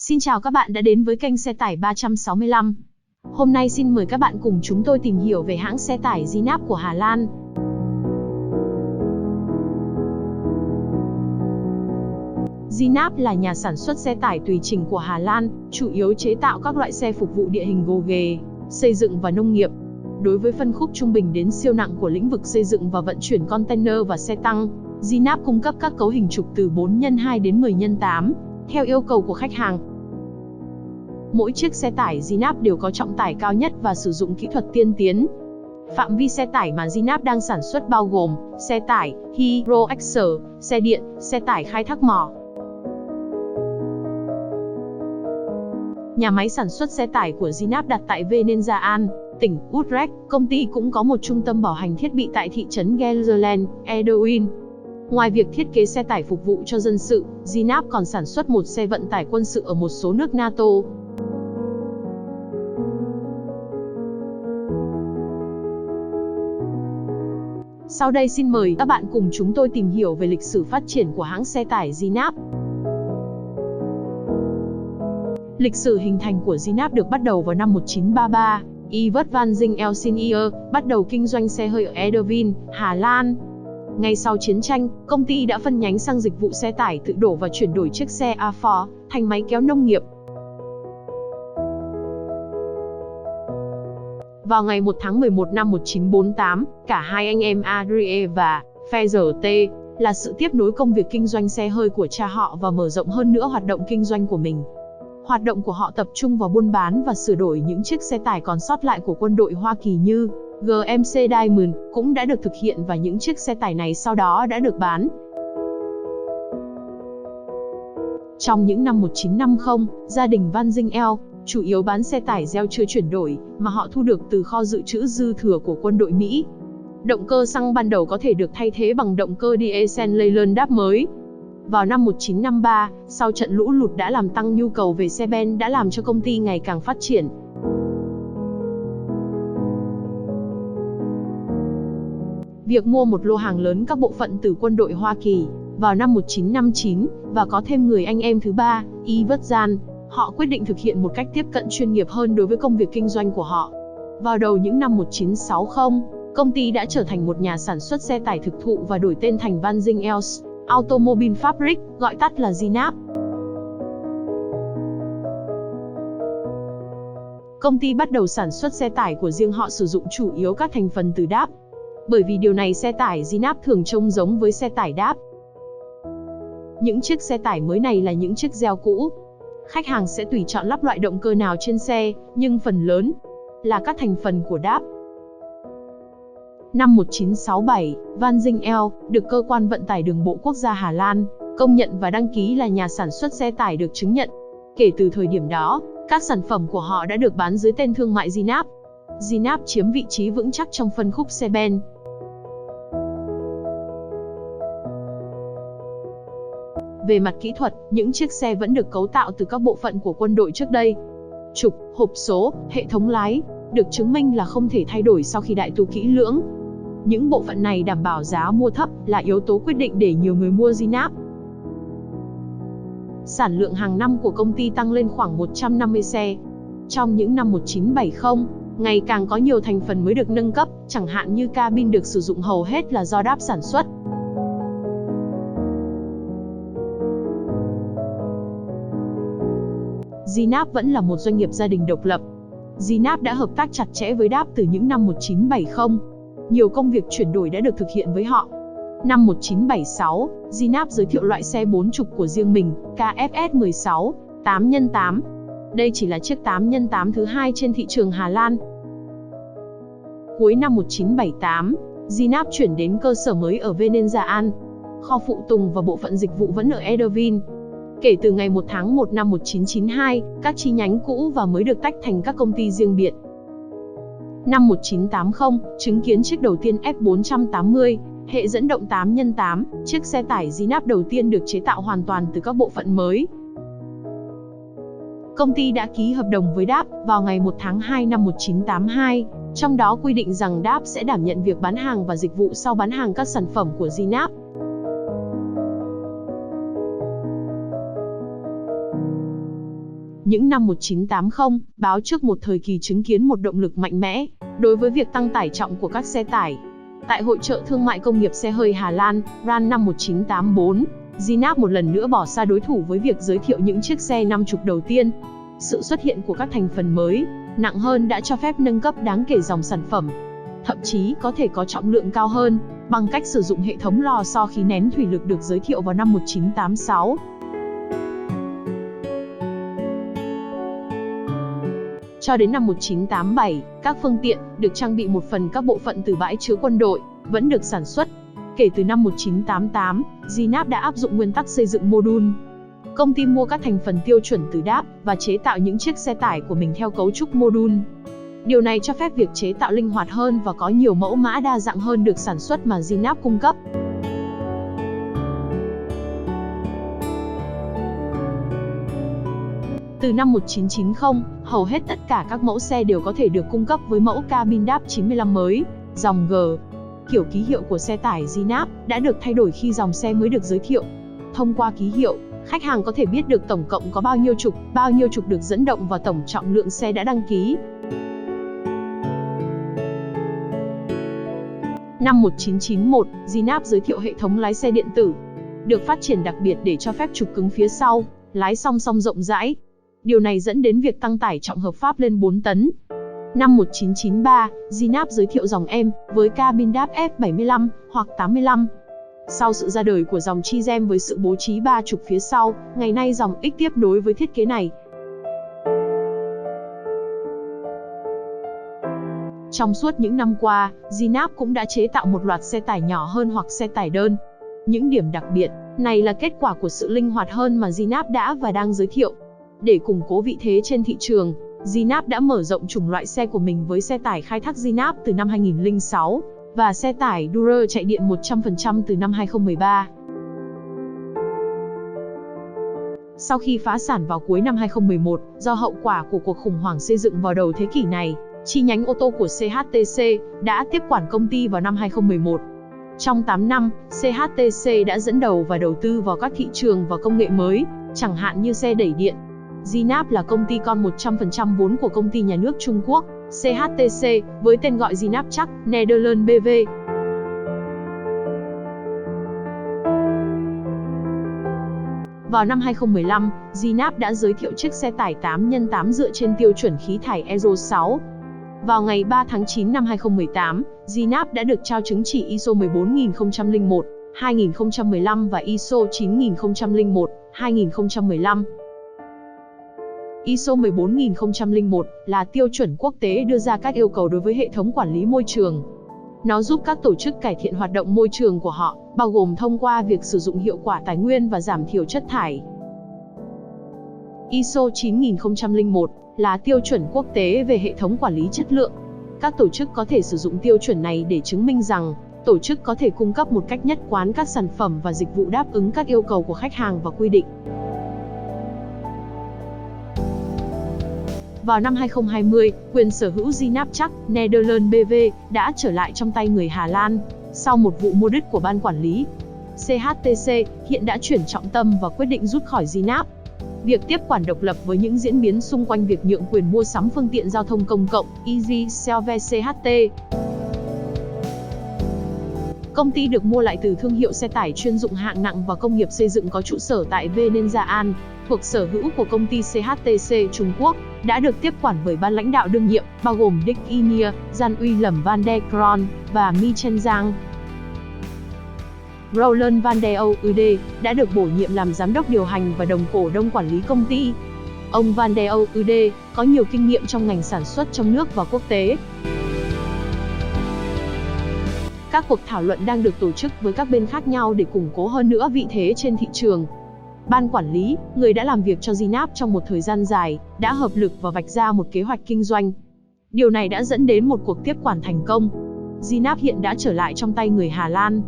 Xin chào các bạn đã đến với kênh xe tải 365. Hôm nay xin mời các bạn cùng chúng tôi tìm hiểu về hãng xe tải Zinap của Hà Lan. Zinap là nhà sản xuất xe tải tùy chỉnh của Hà Lan, chủ yếu chế tạo các loại xe phục vụ địa hình gồ ghề, xây dựng và nông nghiệp. Đối với phân khúc trung bình đến siêu nặng của lĩnh vực xây dựng và vận chuyển container và xe tăng, Zinap cung cấp các cấu hình trục từ 4x2 đến 10x8, theo yêu cầu của khách hàng. Mỗi chiếc xe tải Zinap đều có trọng tải cao nhất và sử dụng kỹ thuật tiên tiến. Phạm vi xe tải mà Zinap đang sản xuất bao gồm xe tải, hydroaxle, xe điện, xe tải khai thác mỏ. Nhà máy sản xuất xe tải của Zinap đặt tại Venezia, tỉnh Utrecht. Công ty cũng có một trung tâm bảo hành thiết bị tại thị trấn Gelderland, Edouin. Ngoài việc thiết kế xe tải phục vụ cho dân sự, Zinap còn sản xuất một xe vận tải quân sự ở một số nước NATO. Sau đây xin mời các bạn cùng chúng tôi tìm hiểu về lịch sử phát triển của hãng xe tải Zinap. Lịch sử hình thành của Zinap được bắt đầu vào năm 1933. Evert van Zinck Senior bắt đầu kinh doanh xe hơi ở Edouin, Hà Lan. Ngay sau chiến tranh, công ty đã phân nhánh sang dịch vụ xe tải tự đổ và chuyển đổi chiếc xe A4 thành máy kéo nông nghiệp. Vào ngày 1 tháng 11 năm 1948, cả hai anh em Adrie và Fezer T là sự tiếp nối công việc kinh doanh xe hơi của cha họ và mở rộng hơn nữa hoạt động kinh doanh của mình. Hoạt động của họ tập trung vào buôn bán và sửa đổi những chiếc xe tải còn sót lại của quân đội Hoa Kỳ như GMC Diamond cũng đã được thực hiện và những chiếc xe tải này sau đó đã được bán. Trong những năm 1950, gia đình Van Zinck chủ yếu bán xe tải gieo chưa chuyển đổi mà họ thu được từ kho dự trữ dư thừa của quân đội Mỹ. Động cơ xăng ban đầu có thể được thay thế bằng động cơ diesel Leyland đáp mới. Vào năm 1953, sau trận lũ lụt đã làm tăng nhu cầu về xe ben đã làm cho công ty ngày càng phát triển. Việc mua một lô hàng lớn các bộ phận từ quân đội Hoa Kỳ vào năm 1959 và có thêm người anh em thứ ba, Evert Jan, họ quyết định thực hiện một cách tiếp cận chuyên nghiệp hơn đối với công việc kinh doanh của họ. Vào đầu những năm 1960, công ty đã trở thành một nhà sản xuất xe tải thực thụ và đổi tên thành Van Zinck Automobile Fabric, gọi tắt là Zinap. Công ty bắt đầu sản xuất xe tải của riêng họ sử dụng chủ yếu các thành phần từ đáp. Bởi vì điều này xe tải Zinap thường trông giống với xe tải đáp. Những chiếc xe tải mới này là những chiếc gieo cũ. Khách hàng sẽ tùy chọn lắp loại động cơ nào trên xe, nhưng phần lớn là các thành phần của đáp. Năm 1967, Van Zinck được Cơ quan Vận tải Đường bộ Quốc gia Hà Lan công nhận và đăng ký là nhà sản xuất xe tải được chứng nhận. Kể từ thời điểm đó, các sản phẩm của họ đã được bán dưới tên thương mại Zinap. Zinap chiếm vị trí vững chắc trong phân khúc xe ben. Về mặt kỹ thuật, những chiếc xe vẫn được cấu tạo từ các bộ phận của quân đội trước đây. Trục, hộp số, hệ thống lái được chứng minh là không thể thay đổi sau khi đại tu kỹ lưỡng. Những bộ phận này đảm bảo giá mua thấp là yếu tố quyết định để nhiều người mua Zinap. Sản lượng hàng năm của công ty tăng lên khoảng 150 xe. Trong những năm 1970, ngày càng có nhiều thành phần mới được nâng cấp, chẳng hạn như cabin được sử dụng hầu hết là do đáp sản xuất. Zinap vẫn là một doanh nghiệp gia đình độc lập. Zinap đã hợp tác chặt chẽ với đáp từ những năm 1970. Nhiều công việc chuyển đổi đã được thực hiện với họ. Năm 1976, Zinap giới thiệu loại xe 4 trục của riêng mình, KFS16, 8x8. Đây chỉ là chiếc 8x8 thứ hai trên thị trường Hà Lan. Cuối năm 1978, Zinap chuyển đến cơ sở mới ở Venezia. Kho phụ tùng và bộ phận dịch vụ vẫn ở Edouin. Kể từ ngày 1 tháng 1 năm 1992, các chi nhánh cũ và mới được tách thành các công ty riêng biệt. Năm 1980, chứng kiến chiếc đầu tiên F480, hệ dẫn động 8x8, chiếc xe tải Zinap đầu tiên được chế tạo hoàn toàn từ các bộ phận mới. Công ty đã ký hợp đồng với đáp vào ngày 1 tháng 2 năm 1982, trong đó quy định rằng đáp sẽ đảm nhận việc bán hàng và dịch vụ sau bán hàng các sản phẩm của Zinap. Những năm 1980, báo trước một thời kỳ chứng kiến một động lực mạnh mẽ đối với việc tăng tải trọng của các xe tải. Tại Hội chợ Thương mại Công nghiệp Xe hơi Hà Lan, RAN năm 1984, Zinap một lần nữa bỏ xa đối thủ với việc giới thiệu những chiếc xe 50 đầu tiên. Sự xuất hiện của các thành phần mới, nặng hơn đã cho phép nâng cấp đáng kể dòng sản phẩm. Thậm chí có thể có trọng lượng cao hơn, bằng cách sử dụng hệ thống lò xo khí nén thủy lực được giới thiệu vào năm 1986. Cho đến năm 1987, các phương tiện được trang bị một phần các bộ phận từ bãi chứa quân đội vẫn được sản xuất. Kể từ năm 1988, Zinap đã áp dụng nguyên tắc xây dựng mô đun. Công ty mua các thành phần tiêu chuẩn từ DAF và chế tạo những chiếc xe tải của mình theo cấu trúc mô đun. Điều này cho phép việc chế tạo linh hoạt hơn và có nhiều mẫu mã đa dạng hơn được sản xuất mà Zinap cung cấp. Từ năm 1990, hầu hết tất cả các mẫu xe đều có thể được cung cấp với mẫu cabin DAF 95 mới, dòng G. Kiểu ký hiệu của xe tải Zinap đã được thay đổi khi dòng xe mới được giới thiệu. Thông qua ký hiệu, khách hàng có thể biết được tổng cộng có bao nhiêu trục được dẫn động và tổng trọng lượng xe đã đăng ký. Năm 1991, Zinap giới thiệu hệ thống lái xe điện tử, được phát triển đặc biệt để cho phép trục cứng phía sau, lái song song rộng rãi. Điều này dẫn đến việc tăng tải trọng hợp pháp lên 4 tấn. Năm 1993, Zinap giới thiệu dòng M với cabin DAF F75 hoặc 85. Sau sự ra đời của dòng Chi-Gem với sự bố trí 3 trục phía sau, ngày nay dòng X tiếp nối với thiết kế này. Trong suốt những năm qua, Zinap cũng đã chế tạo một loạt xe tải nhỏ hơn hoặc xe tải đơn. Những điểm đặc biệt này là kết quả của sự linh hoạt hơn mà Zinap đã và đang giới thiệu. Để củng cố vị thế trên thị trường, Zinap đã mở rộng chủng loại xe của mình với xe tải khai thác Zinap từ năm 2006 và xe tải Durer chạy điện 100% từ năm 2013. Sau khi phá sản vào cuối năm 2011, do hậu quả của cuộc khủng hoảng xây dựng vào đầu thế kỷ này, chi nhánh ô tô của CHTC đã tiếp quản công ty vào năm 2011. Trong 8 năm, CHTC đã dẫn đầu và đầu tư vào các thị trường và công nghệ mới, chẳng hạn như xe đẩy điện. Zinap là công ty con 100% vốn của công ty nhà nước Trung Quốc, CHTC, với tên gọi Zinap Truck, Netherlands BV. Vào năm 2015, Zinap đã giới thiệu chiếc xe tải 8x8 dựa trên tiêu chuẩn khí thải Euro 6. Vào ngày 3 tháng 9 năm 2018, Zinap đã được trao chứng chỉ ISO 14001, 2015 và ISO 9001, 2015. ISO 14001 là tiêu chuẩn quốc tế đưa ra các yêu cầu đối với hệ thống quản lý môi trường. Nó giúp các tổ chức cải thiện hoạt động môi trường của họ, bao gồm thông qua việc sử dụng hiệu quả tài nguyên và giảm thiểu chất thải. ISO 9001 là tiêu chuẩn quốc tế về hệ thống quản lý chất lượng. Các tổ chức có thể sử dụng tiêu chuẩn này để chứng minh rằng tổ chức có thể cung cấp một cách nhất quán các sản phẩm và dịch vụ đáp ứng các yêu cầu của khách hàng và quy định. Vào năm 2020, quyền sở hữu Zinap Truck, Netherlands BV đã trở lại trong tay người Hà Lan, sau một vụ mua đứt của ban quản lý. CHTC hiện đã chuyển trọng tâm và quyết định rút khỏi Zinap. Việc tiếp quản độc lập với những diễn biến xung quanh việc nhượng quyền mua sắm phương tiện giao thông công cộng, Easy Selve CHT. Công ty được mua lại từ thương hiệu xe tải chuyên dụng hạng nặng và công nghiệp xây dựng có trụ sở tại Venezia, thuộc sở hữu của công ty CHTC Trung Quốc, đã được tiếp quản bởi ban lãnh đạo đương nhiệm, bao gồm Dick Inier, Jan Willem van der Kroon và Michel Zhang. Roland van der Oude đã được bổ nhiệm làm giám đốc điều hành và đồng cổ đông quản lý công ty. Ông van der Oude có nhiều kinh nghiệm trong ngành sản xuất trong nước và quốc tế. Các cuộc thảo luận đang được tổ chức với các bên khác nhau để củng cố hơn nữa vị thế trên thị trường. Ban quản lý, người đã làm việc cho Zinap trong một thời gian dài, đã hợp lực và vạch ra một kế hoạch kinh doanh. Điều này đã dẫn đến một cuộc tiếp quản thành công. Zinap hiện đã trở lại trong tay người Hà Lan.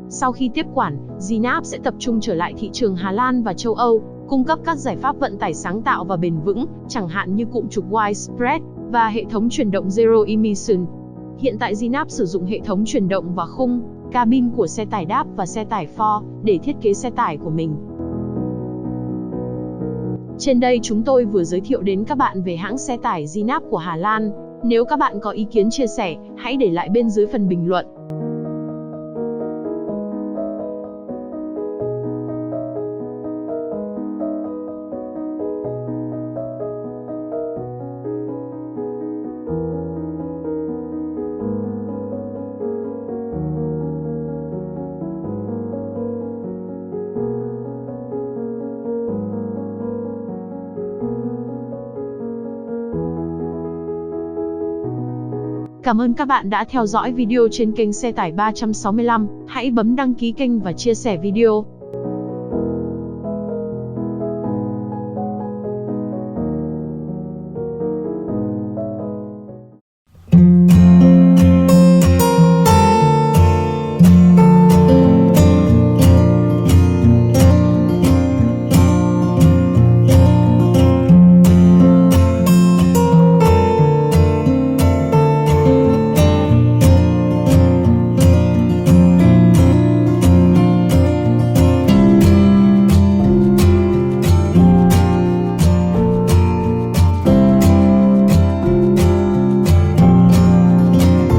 Sau khi tiếp quản, Zinap sẽ tập trung trở lại thị trường Hà Lan và châu Âu, cung cấp các giải pháp vận tải sáng tạo và bền vững, chẳng hạn như cụm trục Widespread và hệ thống chuyển động Zero Emission. Hiện tại Zinap sử dụng hệ thống chuyển động và khung, cabin của xe tải DAF và xe tải Ford để thiết kế xe tải của mình. Trên đây chúng tôi vừa giới thiệu đến các bạn về hãng xe tải Ginap của Hà Lan. Nếu các bạn có ý kiến chia sẻ, hãy để lại bên dưới phần bình luận. Cảm ơn các bạn đã theo dõi video trên kênh Xe tải 365. Hãy bấm đăng ký kênh và chia sẻ video.